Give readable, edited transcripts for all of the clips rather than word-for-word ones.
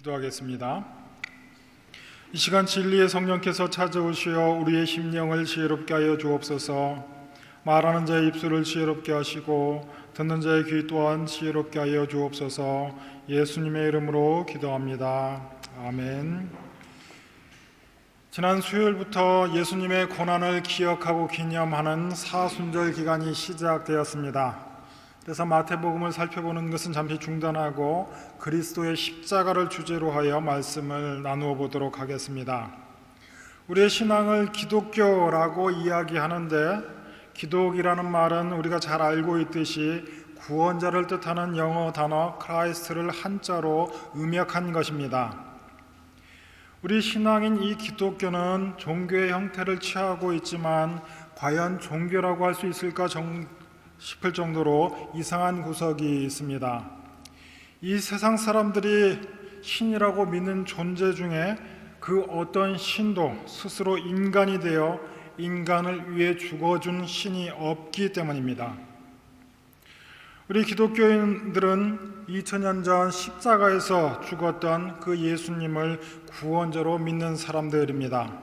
기도하겠습니다. 이 시간 진리의 성령께서 찾아오시어 우리의 심령을 지혜롭게 하여 주옵소서. 말하는 자의 입술을 지혜롭게 하시고 듣는 자의 귀 또한 지혜롭게 하여 주옵소서. 예수님의 이름으로 기도합니다. 아멘. 지난 수요일부터 예수님의 고난을 기억하고 기념하는 사순절 기간이 시작되었습니다. 그래서 마태복음을 살펴보는 것은 잠시 중단하고 그리스도의 십자가를 주제로 하여 말씀을 나누어 보도록 하겠습니다. 우리의 신앙을 기독교라고 이야기하는데, 기독이라는 말은 우리가 잘 알고 있듯이 구원자를 뜻하는 영어 단어 크라이스트를 한자로 음역한 것입니다. 우리 신앙인 이 기독교는 종교의 형태를 취하고 있지만 과연 종교라고 할 수 있을까 싶을 정도로 이상한 구석이 있습니다. 이 세상 사람들이 신이라고 믿는 존재 중에 그 어떤 신도 스스로 인간이 되어 인간을 위해 죽어준 신이 없기 때문입니다. 우리 기독교인들은 2000년 전 십자가에서 죽었던 그 예수님을 구원자로 믿는 사람들입니다.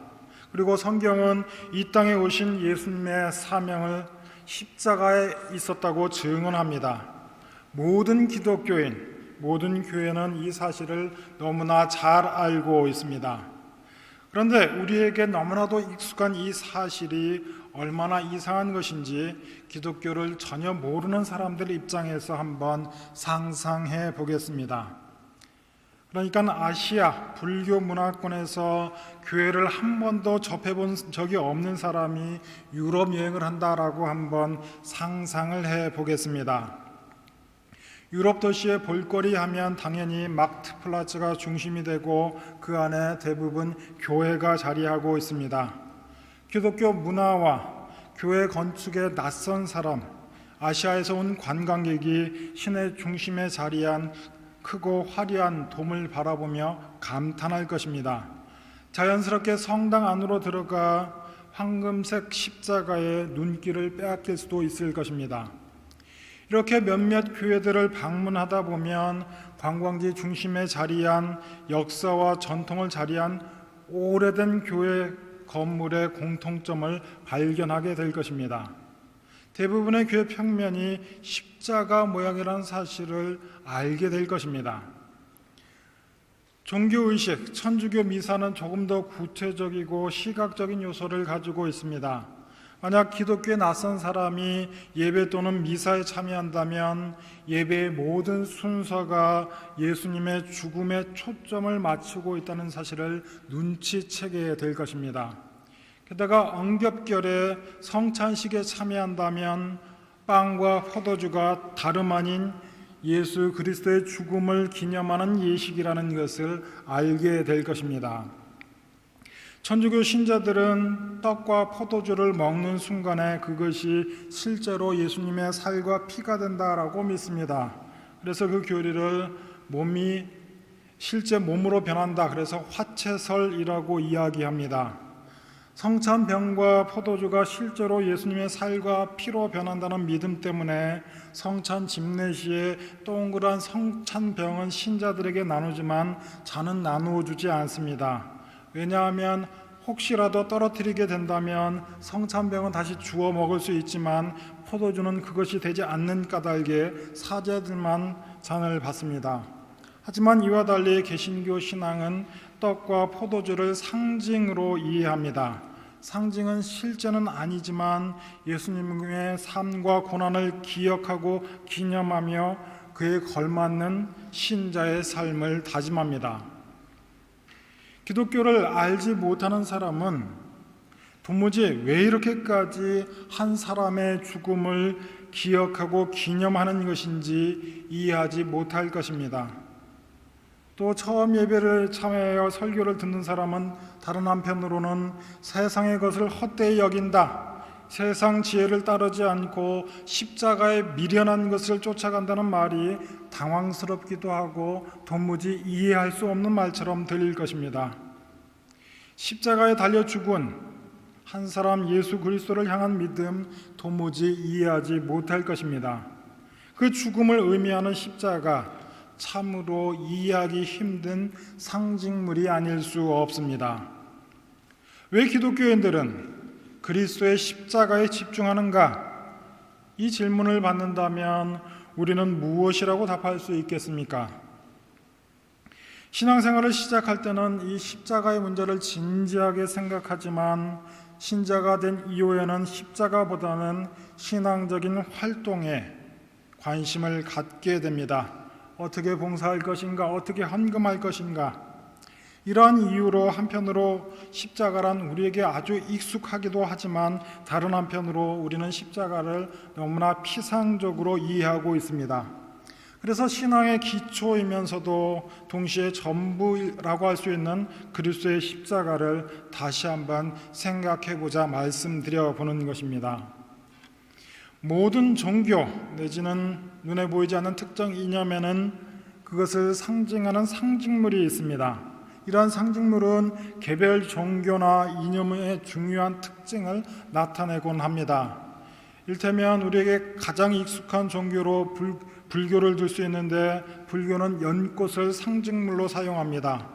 그리고 성경은 이 땅에 오신 예수님의 사명을 십자가에 있었다고 증언합니다. 모든 기독교인, 모든 교회는 이 사실을 너무나 잘 알고 있습니다. 그런데 우리에게 너무나도 익숙한 이 사실이 얼마나 이상한 것인지 기독교를 전혀 모르는 사람들 입장에서 한번 상상해 보겠습니다. 그러니까 아시아 불교 문화권에서 교회를 한 번도 접해본 적이 없는 사람이 유럽 여행을 한다라고 한번 상상을 해 보겠습니다. 유럽 도시의 볼거리 하면 당연히 막트플라츠가 중심이 되고 그 안에 대부분 교회가 자리하고 있습니다. 기독교 문화와 교회 건축에 낯선 사람, 아시아에서 온 관광객이 시내 중심에 자리한 크고 화려한 돔을 바라보며 감탄할 것입니다. 자연스럽게 성당 안으로 들어가 황금색 십자가의 눈길을 빼앗길 수도 있을 것입니다. 이렇게 몇몇 교회들을 방문하다 보면 관광지 중심에 자리한 역사와 전통을 자리한 오래된 교회 건물의 공통점을 발견하게 될 것입니다. 대부분의 교회 평면이 십자가 모양이라는 사실을 알게 될 것입니다. 종교의식, 천주교 미사는 조금 더 구체적이고 시각적인 요소를 가지고 있습니다. 만약 기독교에 낯선 사람이 예배 또는 미사에 참여한다면 예배의 모든 순서가 예수님의 죽음에 초점을 맞추고 있다는 사실을 눈치채게 될 것입니다. 게다가 엉겹결에 성찬식에 참여한다면 빵과 포도주가 다름 아닌 예수 그리스도의 죽음을 기념하는 예식이라는 것을 알게 될 것입니다. 천주교 신자들은 떡과 포도주를 먹는 순간에 그것이 실제로 예수님의 살과 피가 된다라고 믿습니다. 그래서 그 교리를 몸이 실제 몸으로 변한다, 그래서 화채설이라고 이야기합니다. 성찬병과 포도주가 실제로 예수님의 살과 피로 변한다는 믿음 때문에 성찬 집례 시에 동그란 성찬병은 신자들에게 나누지만 잔은 나누어 주지 않습니다. 왜냐하면 혹시라도 떨어뜨리게 된다면 성찬병은 다시 주워 먹을 수 있지만 포도주는 그것이 되지 않는 까닭에 사제들만 잔을 받습니다. 하지만 이와 달리 개신교 신앙은 떡과 포도주를 상징으로 이해합니다. 상징은 실제는 아니지만 예수님의 삶과 고난을 기억하고 기념하며 그에 걸맞는 신자의 삶을 다짐합니다. 기독교를 알지 못하는 사람은 도무지 왜 이렇게까지 한 사람의 죽음을 기억하고 기념하는 것인지 이해하지 못할 것입니다. 또 처음 예배를 참여하여 설교를 듣는 사람은 다른 한편으로는 세상의 것을 헛되이 여긴다, 세상 지혜를 따르지 않고 십자가에 미련한 것을 쫓아간다는 말이 당황스럽기도 하고 도무지 이해할 수 없는 말처럼 들릴 것입니다. 십자가에 달려 죽은 한 사람 예수 그리스도를 향한 믿음 도무지 이해하지 못할 것입니다. 그 죽음을 의미하는 십자가, 참으로 이해하기 힘든 상징물이 아닐 수 없습니다. 왜 기독교인들은 그리스도의 십자가에 집중하는가? 이 질문을 받는다면 우리는 무엇이라고 답할 수 있겠습니까? 신앙생활을 시작할 때는 이 십자가의 문제를 진지하게 생각하지만 신자가 된 이후에는 십자가보다는 신앙적인 활동에 관심을 갖게 됩니다. 어떻게 봉사할 것인가? 어떻게 헌금할 것인가? 이러한 이유로 한편으로 십자가란 우리에게 아주 익숙하기도 하지만 다른 한편으로 우리는 십자가를 너무나 피상적으로 이해하고 있습니다. 그래서 신앙의 기초이면서도 동시에 전부라고 할 수 있는 그리스도의 십자가를 다시 한번 생각해보자 말씀드려 보는 것입니다. 모든 종교 내지는 눈에 보이지 않는 특정 이념에는 그것을 상징하는 상징물이 있습니다. 이러한 상징물은 개별 종교나 이념의 중요한 특징을 나타내곤 합니다. 이를테면 우리에게 가장 익숙한 종교로 불교를 들 수 있는데 불교는 연꽃을 상징물로 사용합니다.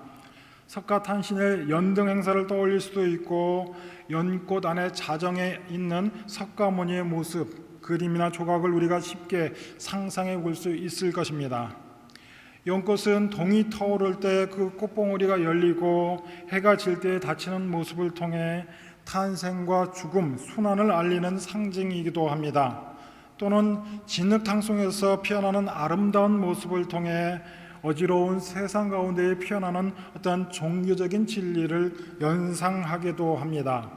석가탄신일 연등 행사를 떠올릴 수도 있고 연꽃 안에 자정에 있는 석가모니의 모습, 그림이나 조각을 우리가 쉽게 상상해 볼 수 있을 것입니다. 연꽃은 동이 터오를 때 그 꽃봉오리가 열리고 해가 질 때 닫히는 모습을 통해 탄생과 죽음, 순환을 알리는 상징이기도 합니다. 또는 진흙탕송에서 피어나는 아름다운 모습을 통해 어지러운 세상 가운데에 피어나는 어떤 종교적인 진리를 연상하기도 합니다.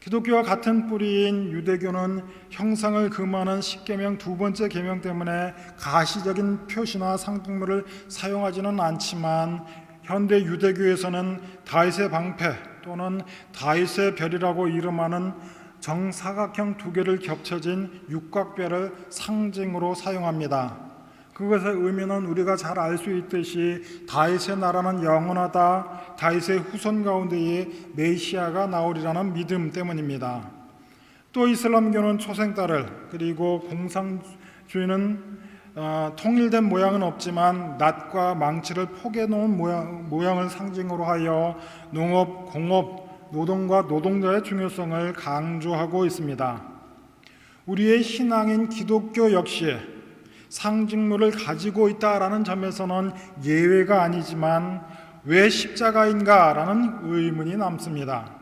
기독교와 같은 뿌리인 유대교는 형상을 금하는 십계명 두 번째 계명 때문에 가시적인 표시나 상징물을 사용하지는 않지만 현대 유대교에서는 다윗의 방패 또는 다윗의 별이라고 이름하는 정사각형 두 개를 겹쳐진 육각별을 상징으로 사용합니다. 그것의 의미는 우리가 잘 알 수 있듯이 다윗의 나라는 영원하다, 다윗의 후손 가운데에 메시아가 나오리라는 믿음 때문입니다. 또 이슬람교는 초생달을, 그리고 공산주의는 통일된 모양은 없지만 낫과 망치를 포개놓은 모양을 상징으로 하여 농업, 공업, 노동과 노동자의 중요성을 강조하고 있습니다. 우리의 신앙인 기독교 역시 상징물을 가지고 있다라는 점에서는 예외가 아니지만 왜 십자가인가라는 의문이 남습니다.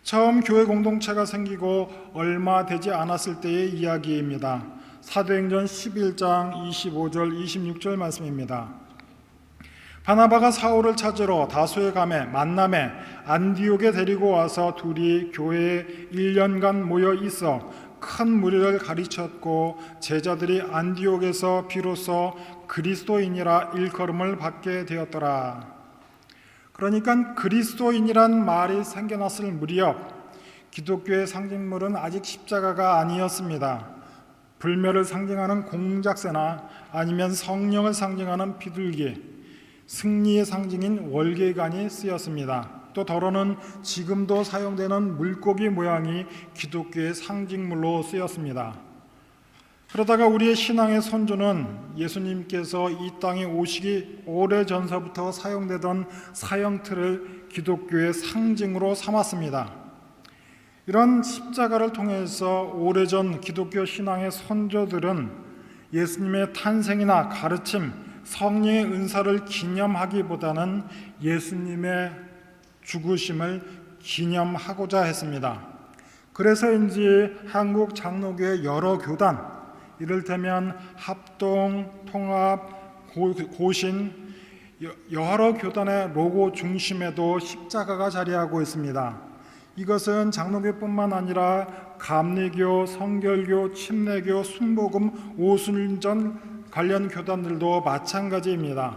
처음 교회 공동체가 생기고 얼마 되지 않았을 때의 이야기입니다. 사도행전 11장 25절 26절 말씀입니다. 바나바가 사울을 찾으러 다소에 가매 만남에 안디옥에 데리고 와서 둘이 교회에 1년간 모여 있어 큰 무리를 가르쳤고 제자들이 안디옥에서 비로소 그리스도인이라 일컬음을 받게 되었더라. 그러니까 그리스도인이란 말이 생겨났을 무렵 기독교의 상징물은 아직 십자가가 아니었습니다. 불멸을 상징하는 공작새나 아니면 성령을 상징하는 비둘기, 승리의 상징인 월계관이 쓰였습니다. 또 더러는 지금도 사용되는 물고기 모양이 기독교의 상징물로 쓰였습니다. 그러다가 우리의 신앙의 선조는 예수님께서 이 땅에 오시기 오래전서부터 사용되던 사형틀을 기독교의 상징으로 삼았습니다. 이런 십자가를 통해서 오래전 기독교 신앙의 선조들은 예수님의 탄생이나 가르침, 성령의 은사를 기념하기보다는 예수님의 죽으심을 기념하고자 했습니다. 그래서인지 한국 장로교의 여러 교단, 이를테면 합동, 통합, 고신, 여러 교단의 로고 중심에도 십자가가 자리하고 있습니다. 이것은 장로교뿐만 아니라 감리교, 성결교, 침례교, 순복음, 오순전 관련 교단들도 마찬가지입니다.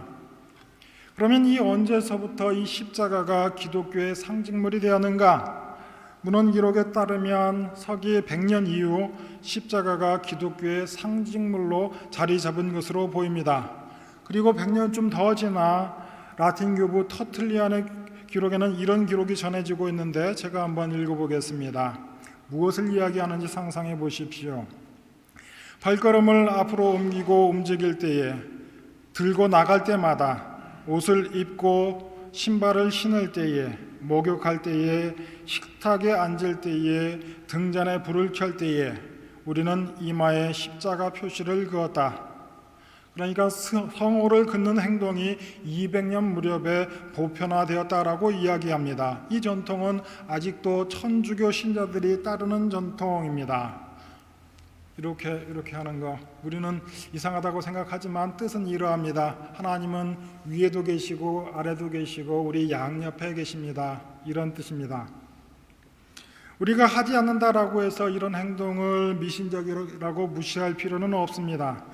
그러면 이 언제서부터 이 십자가가 기독교의 상징물이 되었는가? 문헌 기록에 따르면 서기 100년 이후 십자가가 기독교의 상징물로 자리 잡은 것으로 보입니다. 그리고 100년쯤 더 지나 라틴 교부 터틀리안의 기록에는 이런 기록이 전해지고 있는데 제가 한번 읽어보겠습니다. 무엇을 이야기하는지 상상해 보십시오. 발걸음을 앞으로 옮기고 움직일 때에 들고 나갈 때마다, 옷을 입고 신발을 신을 때에, 목욕할 때에, 식탁에 앉을 때에, 등잔에 불을 켤 때에 우리는 이마에 십자가 표시를 그었다. 그러니까 성호를 긋는 행동이 200년 무렵에 보편화되었다라고 이야기합니다. 이 전통은 아직도 천주교 신자들이 따르는 전통입니다. 이렇게 하는 거 우리는 이상하다고 생각하지만 뜻은 이러합니다. 하나님은 위에도 계시고 아래도 계시고 우리 양옆에 계십니다. 이런 뜻입니다. 우리가 하지 않는다라고 해서 이런 행동을 미신적이라고 무시할 필요는 없습니다.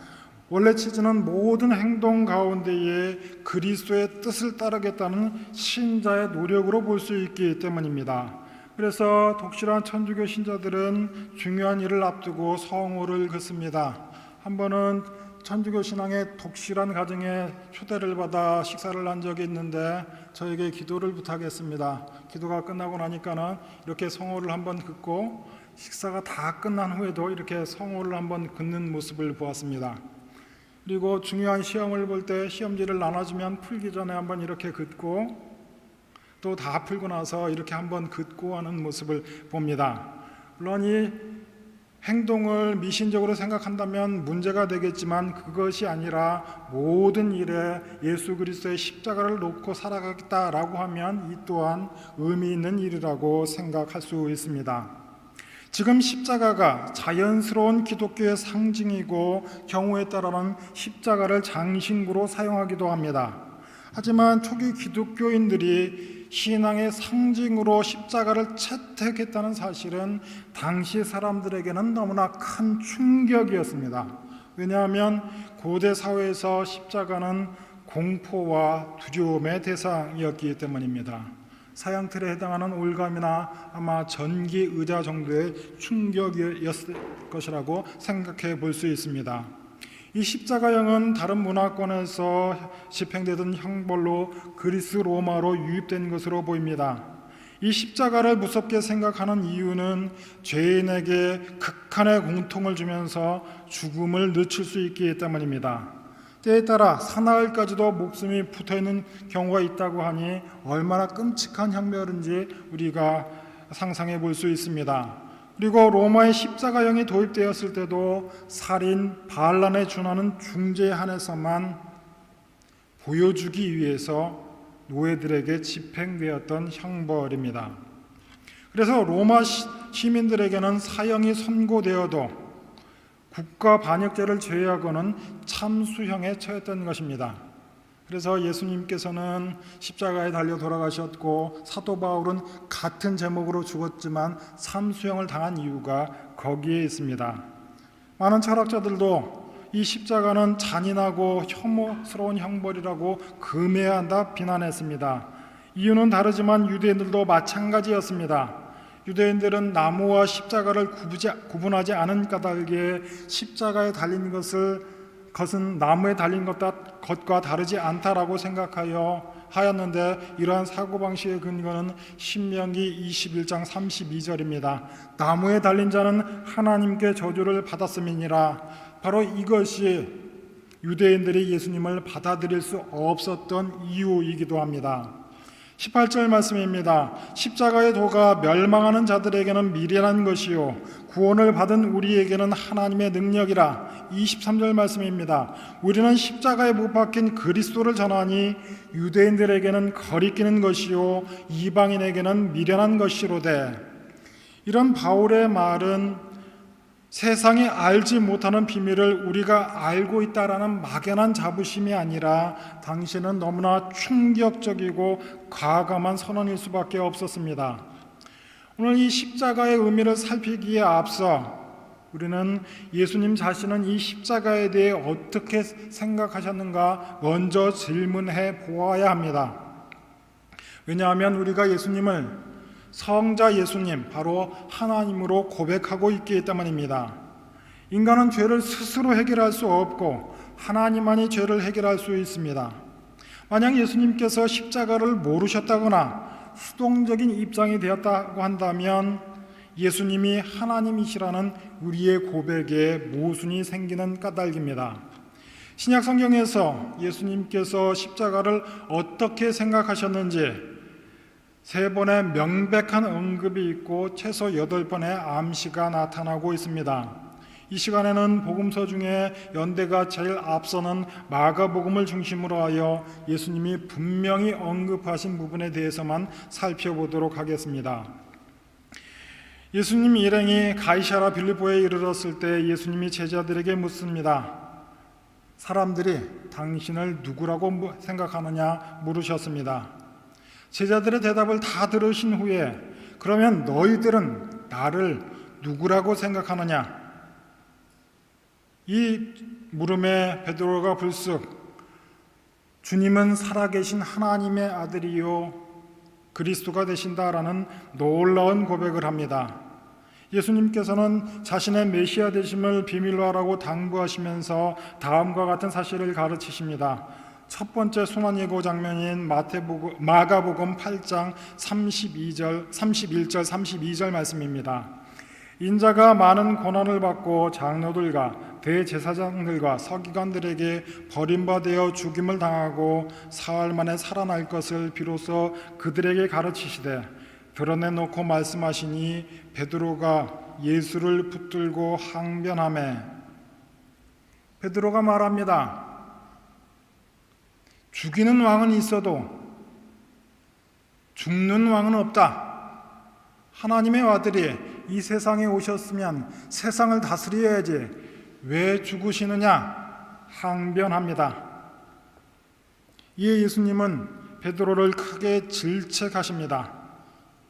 원래 취지는 모든 행동 가운데에 그리스도의 뜻을 따르겠다는 신자의 노력으로 볼 수 있기 때문입니다. 그래서 독실한 천주교 신자들은 중요한 일을 앞두고 성호를 긋습니다. 한 번은 천주교 신앙의 독실한 가정에 초대를 받아 식사를 한 적이 있는데 저에게 기도를 부탁했습니다. 기도가 끝나고 나니까는 이렇게 성호를 한번 긋고 식사가 다 끝난 후에도 이렇게 성호를 한번 긋는 모습을 보았습니다. 그리고 중요한 시험을 볼 때 시험지를 나눠주면 풀기 전에 한번 이렇게 긋고 또 다 풀고 나서 이렇게 한번 긋고 하는 모습을 봅니다. 물론 이 행동을 미신적으로 생각한다면 문제가 되겠지만 그것이 아니라 모든 일에 예수 그리스도의 십자가를 놓고 살아가겠다라고 하면 이 또한 의미 있는 일이라고 생각할 수 있습니다. 지금 십자가가 자연스러운 기독교의 상징이고 경우에 따라는 십자가를 장신구로 사용하기도 합니다. 하지만 초기 기독교인들이 신앙의 상징으로 십자가를 채택했다는 사실은 당시 사람들에게는 너무나 큰 충격이었습니다. 왜냐하면 고대 사회에서 십자가는 공포와 두려움의 대상이었기 때문입니다. 사형틀에 해당하는 올감이나 아마 전기 의자 정도의 충격이었을 것이라고 생각해 볼 수 있습니다. 이 십자가형은 다른 문화권에서 집행되던 형벌로 그리스 로마로 유입된 것으로 보입니다. 이 십자가를 무섭게 생각하는 이유는 죄인에게 극한의 고통을 주면서 죽음을 늦출 수 있기 때문입니다. 때에 따라 사나흘까지도 목숨이 붙어있는 경우가 있다고 하니 얼마나 끔찍한 형벌인지 우리가 상상해 볼 수 있습니다. 그리고 로마의 십자가형이 도입되었을 때도 살인, 반란에 준하는 중죄에 한해서만 보여주기 위해서 노예들에게 집행되었던 형벌입니다. 그래서 로마 시민들에게는 사형이 선고되어도 국가 반역죄를 제외하고는 참수형에 처했던 것입니다. 그래서 예수님께서는 십자가에 달려 돌아가셨고 사도 바울은 같은 제목으로 죽었지만 참수형을 당한 이유가 거기에 있습니다. 많은 철학자들도 이 십자가는 잔인하고 혐오스러운 형벌이라고 금해야 한다 비난했습니다. 이유는 다르지만 유대인들도 마찬가지였습니다. 유대인들은 나무와 십자가를 구분하지 않은 까닭에 십자가에 달린 것은 나무에 달린 것과 다르지 않다라고 하였는데 이러한 사고방식의 근거는 신명기 21장 32절입니다. 나무에 달린 자는 하나님께 저주를 받았음이니라. 바로 이것이 유대인들이 예수님을 받아들일 수 없었던 이유이기도 합니다. 18절 말씀입니다. 십자가의 도가 멸망하는 자들에게는 미련한 것이요 구원을 받은 우리에게는 하나님의 능력이라. 23절 말씀입니다. 우리는 십자가에 못 박힌 그리스도를 전하니 유대인들에게는 거리끼는 것이요 이방인에게는 미련한 것이로되. 이런 바울의 말은 세상이 알지 못하는 비밀을 우리가 알고 있다라는 막연한 자부심이 아니라 당시에는 너무나 충격적이고 과감한 선언일 수밖에 없었습니다. 오늘 이 십자가의 의미를 살피기에 앞서 우리는 예수님 자신은 이 십자가에 대해 어떻게 생각하셨는가 먼저 질문해 보아야 합니다. 왜냐하면 우리가 예수님을 성자 예수님, 바로 하나님으로 고백하고 있기 때문입니다. 인간은 죄를 스스로 해결할 수 없고 하나님만이 죄를 해결할 수 있습니다. 만약 예수님께서 십자가를 모르셨다거나 수동적인 입장이 되었다고 한다면 예수님이 하나님이시라는 우리의 고백에 모순이 생기는 까닭입니다. 신약 성경에서 예수님께서 십자가를 어떻게 생각하셨는지 3번의 명백한 언급이 있고 최소 8번의 암시가 나타나고 있습니다. 이 시간에는 복음서 중에 연대가 제일 앞서는 마가복음을 중심으로 하여 예수님이 분명히 언급하신 부분에 대해서만 살펴보도록 하겠습니다. 예수님 일행이 가이사랴 빌립보에 이르렀을 때 예수님이 제자들에게 묻습니다. 사람들이 당신을 누구라고 생각하느냐 물으셨습니다. 제자들의 대답을 다 들으신 후에 그러면 너희들은 나를 누구라고 생각하느냐? 이 물음에 베드로가 불쑥 주님은 살아계신 하나님의 아들이요 그리스도가 되신다라는 놀라운 고백을 합니다. 예수님께서는 자신의 메시아 되심을 비밀로 하라고 당부하시면서 다음과 같은 사실을 가르치십니다. 첫 번째 순환 예고 장면인 마가복음 8장 31절 32절 말씀입니다. 인자가 많은 고난을 받고 장로들과 대제사장들과 서기관들에게 버림받아 죽임을 당하고 사흘 만에 살아날 것을 비로소 그들에게 가르치시되 드러내놓고 말씀하시니 베드로가 예수를 붙들고 항변하매 베드로가 말합니다. 죽이는 왕은 있어도 죽는 왕은 없다. 하나님의 아들이 이 세상에 오셨으면 세상을 다스려야지 왜 죽으시느냐 항변합니다. 이에 예수님은 베드로를 크게 질책하십니다.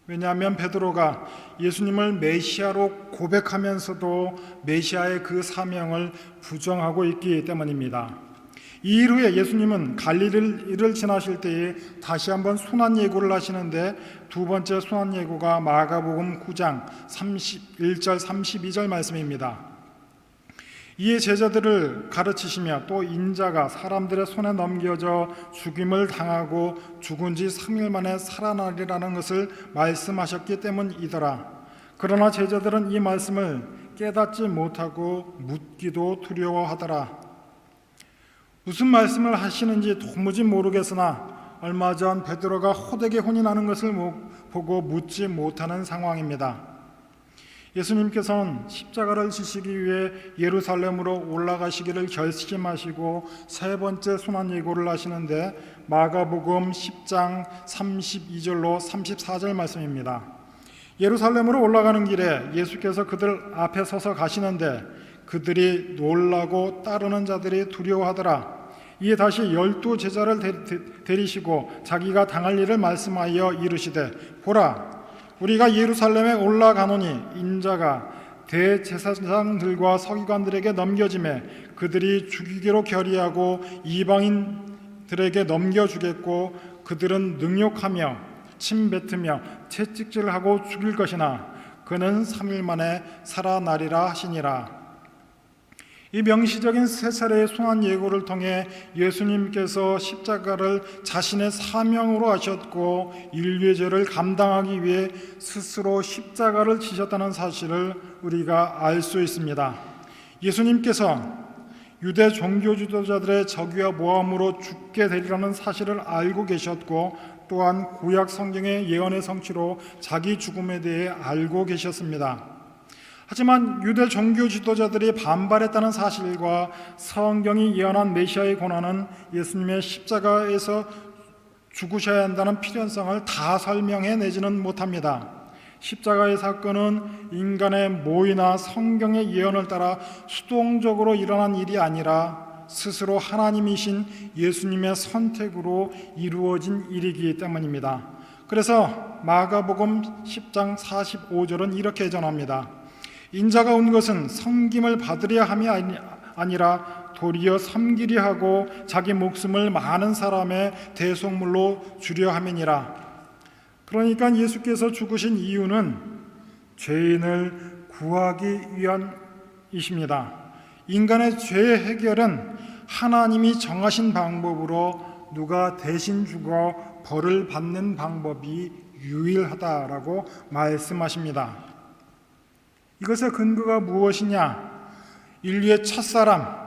왜냐하면 베드로가 예수님을 메시아로 고백하면서도 메시아의 그 사명을 부정하고 있기 때문입니다. 이 일 후에 예수님은 갈릴리를 지나실 때에 다시 한번 순환 예고를 하시는데 두 번째 순환 예고가 마가복음 9장 31절 32절 말씀입니다. 이에 제자들을 가르치시며 또 인자가 사람들의 손에 넘겨져 죽임을 당하고 죽은 지 3일 만에 살아나리라는 것을 말씀하셨기 때문이더라. 그러나 제자들은 이 말씀을 깨닫지 못하고 묻기도 두려워하더라. 무슨 말씀을 하시는지 도무지 모르겠으나 얼마 전 베드로가 호되게 혼이 나는 것을 보고 묻지 못하는 상황입니다. 예수님께서는 십자가를 지시기 위해 예루살렘으로 올라가시기를 결심하시고 세 번째 순환 예고를 하시는데 마가복음 10장 32절로 34절 말씀입니다. 예루살렘으로 올라가는 길에 예수께서 그들 앞에 서서 가시는데 그들이 놀라고 따르는 자들이 두려워하더라. 이에 다시 12 제자를 데리시고 자기가 당할 일을 말씀하여 이르시되 보라 우리가 예루살렘에 올라가노니 인자가 대제사장들과 서기관들에게 넘겨지매 그들이 죽이기로 결의하고 이방인들에게 넘겨주겠고 그들은 능욕하며 침뱉으며 채찍질하고 죽일 것이나 그는 3일 만에 살아나리라 하시니라. 이 명시적인 세 차례의 순환 예고를 통해 예수님께서 십자가를 자신의 사명으로 하셨고 인류의 죄를 감당하기 위해 스스로 십자가를 지셨다는 사실을 우리가 알 수 있습니다. 예수님께서 유대 종교 지도자들의 적이와 모함으로 죽게 되리라는 사실을 알고 계셨고 또한 구약 성경의 예언의 성취로 자기 죽음에 대해 알고 계셨습니다. 하지만 유대 종교 지도자들이 반발했다는 사실과 성경이 예언한 메시아의 고난은 예수님의 십자가에서 죽으셔야 한다는 필연성을 다 설명해내지는 못합니다. 십자가의 사건은 인간의 모의나 성경의 예언을 따라 수동적으로 일어난 일이 아니라 스스로 하나님이신 예수님의 선택으로 이루어진 일이기 때문입니다. 그래서 마가복음 10장 45절은 이렇게 전합니다. 인자가 온 것은 섬김을 받으려 함이 아니라 도리어 섬기려 하고 자기 목숨을 많은 사람의 대속물로 주려 함이니라. 그러니까 예수께서 죽으신 이유는 죄인을 구하기 위함이십니다. 인간의 죄 해결은 하나님이 정하신 방법으로 누가 대신 죽어 벌을 받는 방법이 유일하다라고 말씀하십니다. 이것의 근거가 무엇이냐? 인류의 첫사람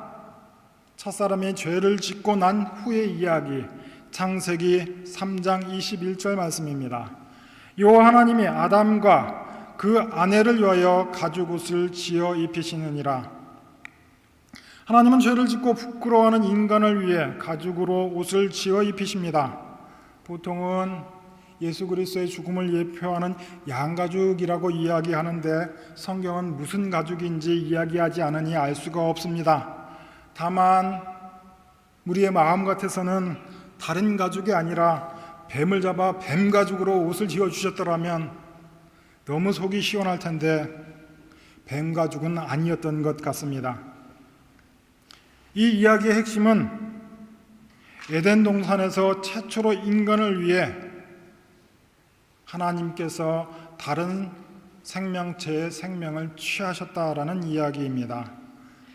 첫사람이 죄를 짓고 난 후의 이야기, 창세기 3장 21절 말씀입니다. 여호와 하나님이 아담과 그 아내를 위하여 가죽옷을 지어 입히시느니라. 하나님은 죄를 짓고 부끄러워하는 인간을 위해 가죽으로 옷을 지어 입히십니다. 보통은 예수 그리스도의 죽음을 예표하는 양가죽이라고 이야기하는데 성경은 무슨 가죽인지 이야기하지 않으니 알 수가 없습니다. 다만 우리의 마음 같아서는 다른 가죽이 아니라 뱀을 잡아 뱀 가죽으로 옷을 지어 주셨더라면 너무 속이 시원할 텐데 뱀 가죽은 아니었던 것 같습니다. 이 이야기의 핵심은 에덴 동산에서 최초로 인간을 위해 하나님께서 다른 생명체의 생명을 취하셨다라는 이야기입니다.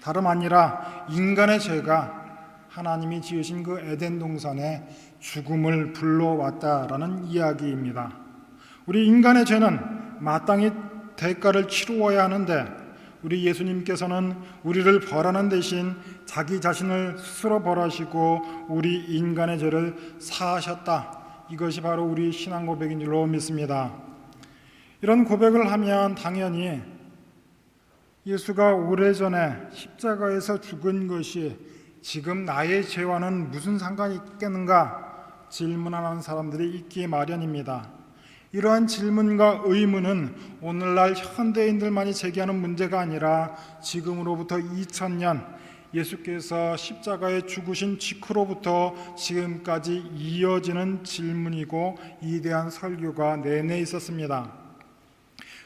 다름 아니라 인간의 죄가 하나님이 지으신 그 에덴 동산에 죽음을 불러왔다라는 이야기입니다. 우리 인간의 죄는 마땅히 대가를 치루어야 하는데 우리 예수님께서는 우리를 벌하는 대신 자기 자신을 스스로 벌하시고 우리 인간의 죄를 사하셨다. 이것이 바로 우리 신앙 고백인 줄로 믿습니다. 이런 고백을 하면 당연히 예수가 오래전에 십자가에서 죽은 것이 지금 나의 죄와는 무슨 상관이 있겠는가 질문하는 사람들이 있기 마련입니다. 이러한 질문과 의문은 오늘날 현대인들만이 제기하는 문제가 아니라 지금으로부터 2000년 예수께서 십자가에 죽으신 직후로부터 지금까지 이어지는 질문이고 이대한 설교가 내내 있었습니다.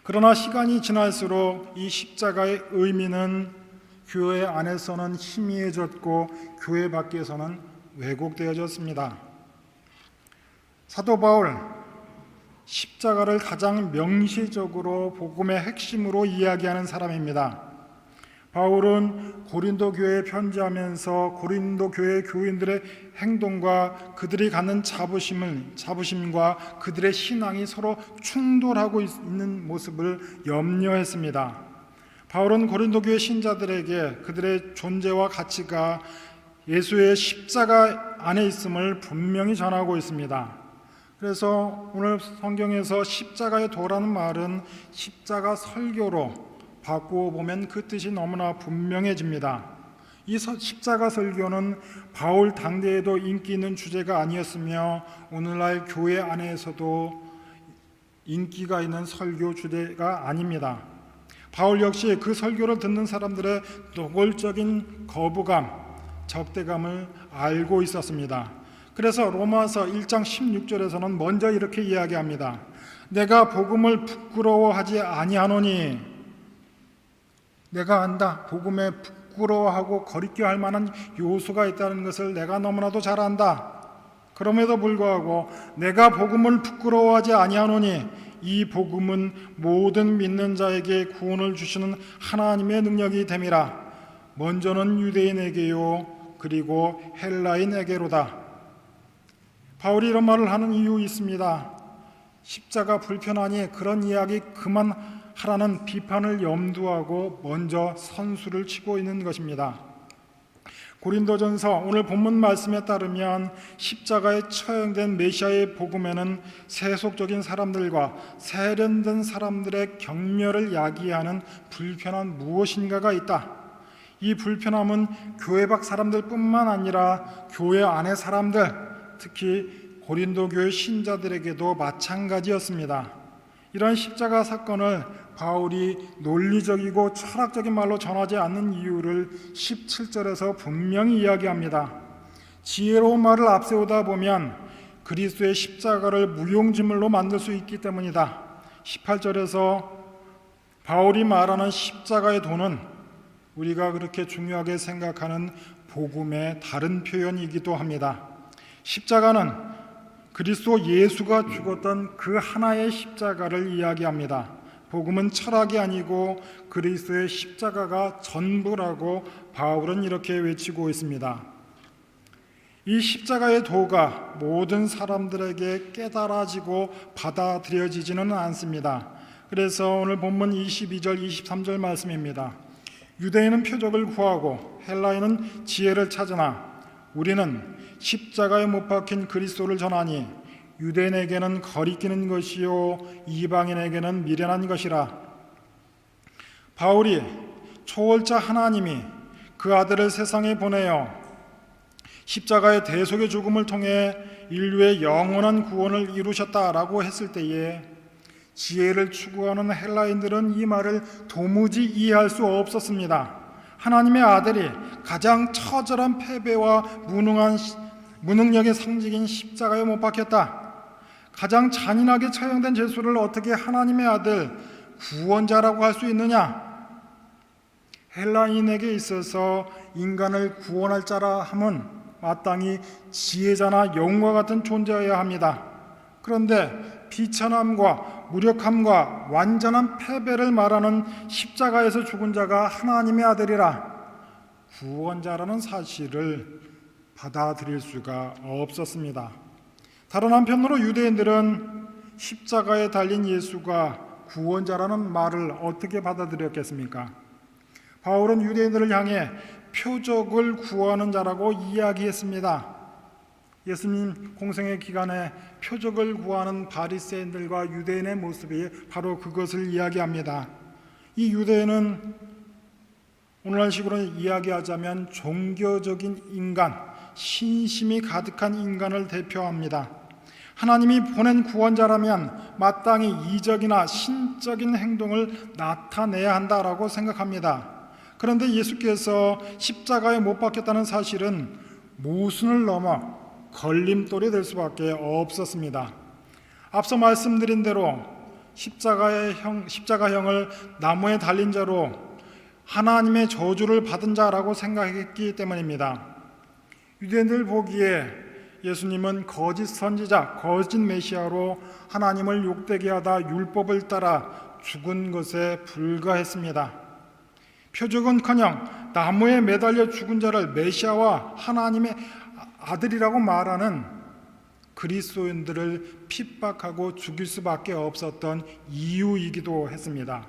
그러나 시간이 지날수록 이 십자가의 의미는 교회 안에서는 희미해졌고 교회 밖에서는 왜곡되어졌습니다. 사도 바울 십자가를 가장 명시적으로 복음의 핵심으로 이야기하는 사람입니다. 바울은 고린도 교회에 편지하면서 고린도 교회 교인들의 행동과 그들이 갖는 자부심과 그들의 신앙이 서로 충돌하고 있는 모습을 염려했습니다. 바울은 고린도 교회 신자들에게 그들의 존재와 가치가 예수의 십자가 안에 있음을 분명히 전하고 있습니다. 그래서 오늘 성경에서 십자가의 도라는 말은 십자가 설교로 바꾸어 보면 그 뜻이 너무나 분명해집니다. 이 십자가 설교는 바울 당대에도 인기 있는 주제가 아니었으며 오늘날 교회 안에서도 인기가 있는 설교 주제가 아닙니다. 바울 역시 그 설교를 듣는 사람들의 노골적인 거부감, 적대감을 알고 있었습니다. 그래서 로마서 1장 16절에서는 먼저 이렇게 이야기합니다. 내가 복음을 부끄러워하지 아니하노니, 내가 안다. 복음에 부끄러워하고 거리껴 할 만한 요소가 있다는 것을 내가 너무나도 잘 안다. 그럼에도 불구하고 내가 복음을 부끄러워하지 아니하노니 이 복음은 모든 믿는 자에게 구원을 주시는 하나님의 능력이 됨이라. 먼저는 유대인에게요 그리고 헬라인에게로다. 바울이 이런 말을 하는 이유 있습니다. 십자가 불편하니 그런 이야기 그만하라는 비판을 염두하고 먼저 선수를 치고 있는 것입니다. 고린도전서 오늘 본문 말씀에 따르면 십자가에 처형된 메시아의 복음에는 세속적인 사람들과 세련된 사람들의 경멸을 야기하는 불편한 무엇인가가 있다. 이 불편함은 교회 밖 사람들뿐만 아니라 교회 안의 사람들, 특히 고린도 교회 신자들에게도 마찬가지였습니다. 이런 십자가 사건을 바울이 논리적이고 철학적인 말로 전하지 않는 이유를 17절에서 분명히 이야기합니다. 지혜로운 말을 앞세우다 보면 그리스도의 십자가를 무용지물로 만들 수 있기 때문이다. 18절에서 바울이 말하는 십자가의 도는 우리가 그렇게 중요하게 생각하는 복음의 다른 표현이기도 합니다. 십자가는 그리스도 예수가 죽었던 그 하나의 십자가를 이야기합니다. 복음은 철학이 아니고 그리스도의 십자가가 전부라고 바울은 이렇게 외치고 있습니다. 이 십자가의 도가 모든 사람들에게 깨달아지고 받아들여지지는 않습니다. 그래서 오늘 본문 22절, 23절 말씀입니다. 유대인은 표적을 구하고 헬라인은 지혜를 찾으나 우리는 십자가에 못 박힌 그리스도를 전하니 유대인에게는 거리끼는 것이요 이방인에게는 미련한 것이라. 바울이 초월자 하나님이 그 아들을 세상에 보내어 십자가의 대속의 죽음을 통해 인류의 영원한 구원을 이루셨다라고 했을 때에 지혜를 추구하는 헬라인들은 이 말을 도무지 이해할 수 없었습니다. 하나님의 아들이 가장 처절한 패배와 무능력의 상징인 십자가에 못 박혔다. 가장 잔인하게 처형된 죄수를 어떻게 하나님의 아들 구원자라고 할 수 있느냐? 헬라인에게 있어서 인간을 구원할 자라 함은 마땅히 지혜자나 영웅과 같은 존재여야 합니다. 그런데 비천함과 무력함과 완전한 패배를 말하는 십자가에서 죽은 자가 하나님의 아들이라 구원자라는 사실을 받아들일 수가 없었습니다. 다른 한편으로 유대인들은 십자가에 달린 예수가 구원자라는 말을 어떻게 받아들였겠습니까? 바울은 유대인들을 향해 표적을 구하는 자라고 이야기했습니다. 예수님 공생의 기간에 표적을 구하는 바리새인들과 유대인의 모습이 바로 그것을 이야기합니다. 이 유대인은 오늘날식으로 이야기하자면 종교적인 인간, 신심이 가득한 인간을 대표합니다. 하나님이 보낸 구원자라면 마땅히 이적이나 신적인 행동을 나타내야 한다라고 생각합니다. 그런데 예수께서 십자가에 못 박혔다는 사실은 모순을 넘어 걸림돌이 될 수밖에 없었습니다. 앞서 말씀드린 대로 십자가형을 나무에 달린 자로 하나님의 저주를 받은 자라고 생각했기 때문입니다. 유대인들 보기에 예수님은 거짓 선지자, 거짓 메시아로 하나님을 욕되게 하다 율법을 따라 죽은 것에 불과했습니다. 표적은커녕 나무에 매달려 죽은 자를 메시아와 하나님의 아들이라고 말하는 그리스도인들을 핍박하고 죽일 수밖에 없었던 이유이기도 했습니다.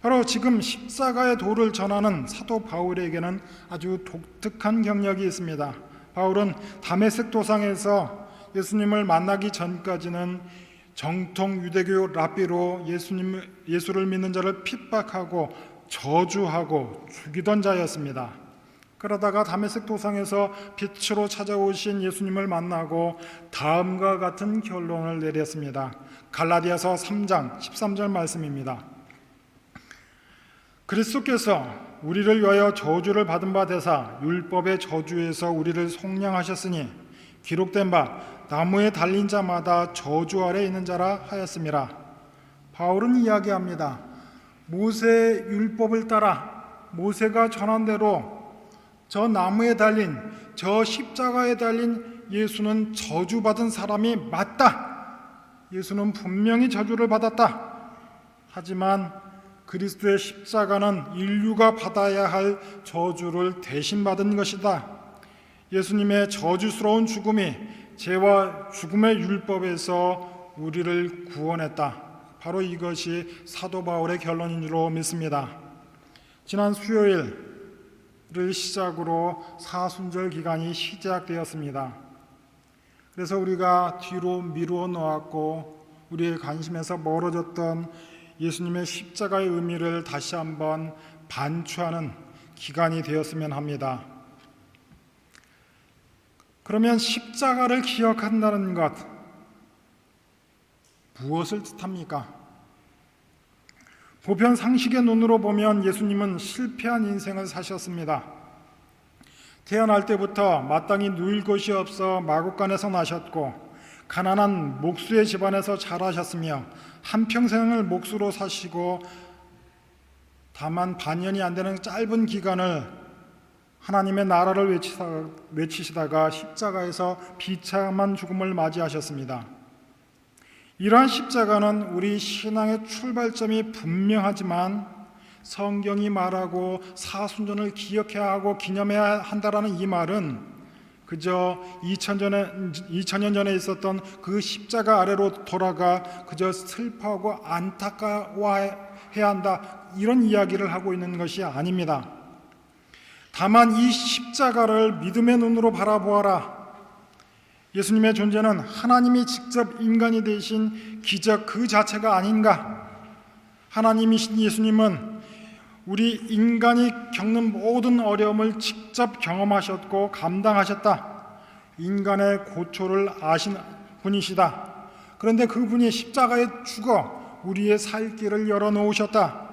바로 지금 십자가의 도를 전하는 사도 바울에게는 아주 독특한 경력이 있습니다. 바울은 다메섹 도상에서 예수님을 만나기 전까지는 정통 유대교 랍비로 예수를 믿는 자를 핍박하고 저주하고 죽이던 자였습니다. 그러다가 다메섹 도상에서 빛으로 찾아오신 예수님을 만나고 다음과 같은 결론을 내렸습니다. 갈라디아서 3장 13절 말씀입니다. 그리스도께서 우리를 위하여 저주를 받은 바 되사 율법의 저주에서 우리를 속량하셨으니 기록된 바 나무에 달린 자마다 저주 아래 있는 자라 하였음이라. 바울은 이야기합니다. 모세의 율법을 따라 모세가 전한 대로 저 나무에 달린, 저 십자가에 달린 예수는 저주받은 사람이 맞다. 예수는 분명히 저주를 받았다. 하지만 그리스도의 십자가는 인류가 받아야 할 저주를 대신 받은 것이다. 예수님의 저주스러운 죽음이 죄와 죽음의 율법에서 우리를 구원했다. 바로 이것이 사도 바울의 결론인 줄로 믿습니다. 지난 수요일을 시작으로 사순절 기간이 시작되었습니다. 그래서 우리가 뒤로 미루어 놓았고 우리의 관심에서 멀어졌던 예수님의 십자가의 의미를 다시 한번 반추하는 기간이 되었으면 합니다. 그러면 십자가를 기억한다는 것, 무엇을 뜻합니까? 보편 상식의 눈으로 보면 예수님은 실패한 인생을 사셨습니다. 태어날 때부터 마땅히 누일 곳이 없어 마국간에서 나셨고 가난한 목수의 집안에서 자라셨으며 한평생을 목수로 사시고 다만 반년이 안 되는 짧은 기간을 하나님의 나라를 외치시다가 십자가에서 비참한 죽음을 맞이하셨습니다. 이러한 십자가는 우리 신앙의 출발점이 분명하지만 성경이 말하고 사순절을 기억해야 하고 기념해야 한다라는 이 말은 그저 2000년 전에 있었던 그 십자가 아래로 돌아가 그저 슬퍼하고 안타까워해야 한다, 이런 이야기를 하고 있는 것이 아닙니다. 다만 이 십자가를 믿음의 눈으로 바라보아라. 예수님의 존재는 하나님이 직접 인간이 되신 기적 그 자체가 아닌가? 하나님이신 예수님은 우리 인간이 겪는 모든 어려움을 직접 경험하셨고 감당하셨다. 인간의 고초를 아신 분이시다. 그런데 그분이 십자가에 죽어 우리의 살 길을 열어놓으셨다.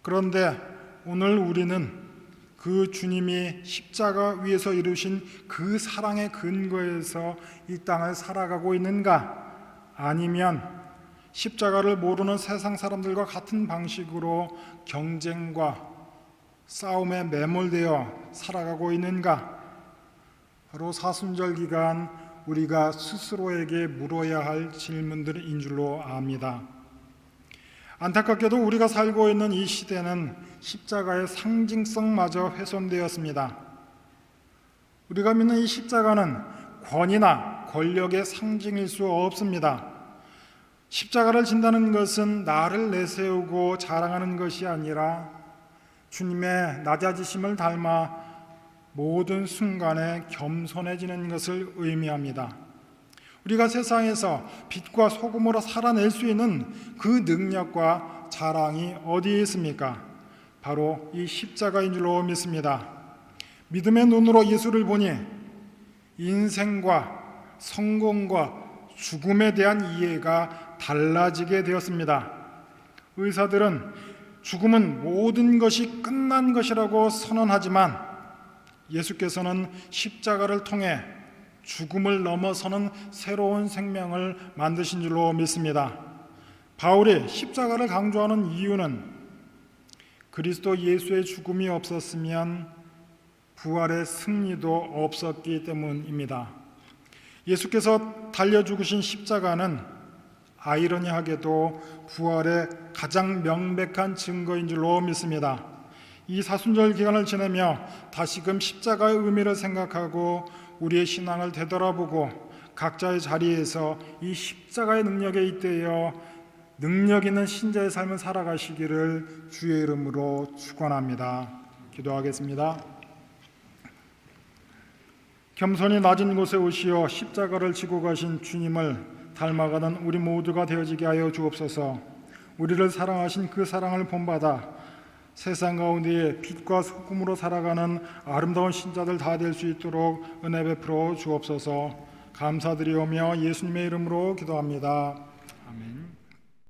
그런데 오늘 우리는 그 주님이 십자가 위에서 이루신 그 사랑의 근거에서 이 땅을 살아가고 있는가? 아니면 십자가를 모르는 세상 사람들과 같은 방식으로 경쟁과 싸움에 매몰되어 살아가고 있는가? 바로 사순절 기간 우리가 스스로에게 물어야 할 질문들인 줄로 압니다. 안타깝게도 우리가 살고 있는 이 시대는 십자가의 상징성마저 훼손되었습니다. 우리가 믿는 이 십자가는 권위나 권력의 상징일 수 없습니다. 십자가를 진다는 것은 나를 내세우고 자랑하는 것이 아니라 주님의 낮아지심을 닮아 모든 순간에 겸손해지는 것을 의미합니다. 우리가 세상에서 빛과 소금으로 살아낼 수 있는 그 능력과 자랑이 어디에 있습니까? 바로 이 십자가인 줄로 믿습니다. 믿음의 눈으로 예수를 보니 인생과 성공과 죽음에 대한 이해가 달라지게 되었습니다. 의사들은 죽음은 모든 것이 끝난 것이라고 선언하지만 예수께서는 십자가를 통해 죽음을 넘어서는 새로운 생명을 만드신 줄로 믿습니다. 바울이 십자가를 강조하는 이유는 그리스도 예수의 죽음이 없었으면 부활의 승리도 없었기 때문입니다. 예수께서 달려 죽으신 십자가는 아이러니하게도 부활의 가장 명백한 증거인 줄로 믿습니다. 이 사순절 기간을 지내며 다시금 십자가의 의미를 생각하고 우리의 신앙을 되돌아보고 각자의 자리에서 이 십자가의 능력에 잇대어 능력 있는 신자의 삶을 살아가시기를 주의 이름으로 축원합니다. 기도하겠습니다. 겸손히 낮은 곳에 오시어 십자가를 지고 가신 주님을 닮아가는 우리 모두가 되어지게 하여 주옵소서. 우리를 사랑하신 그 사랑을 본받아 세상 가운데에 빛과 소금으로 살아가는 아름다운 신자들 다 될 수 있도록 은혜 베풀어 주옵소서. 감사드리오며 예수님의 이름으로 기도합니다. 아멘.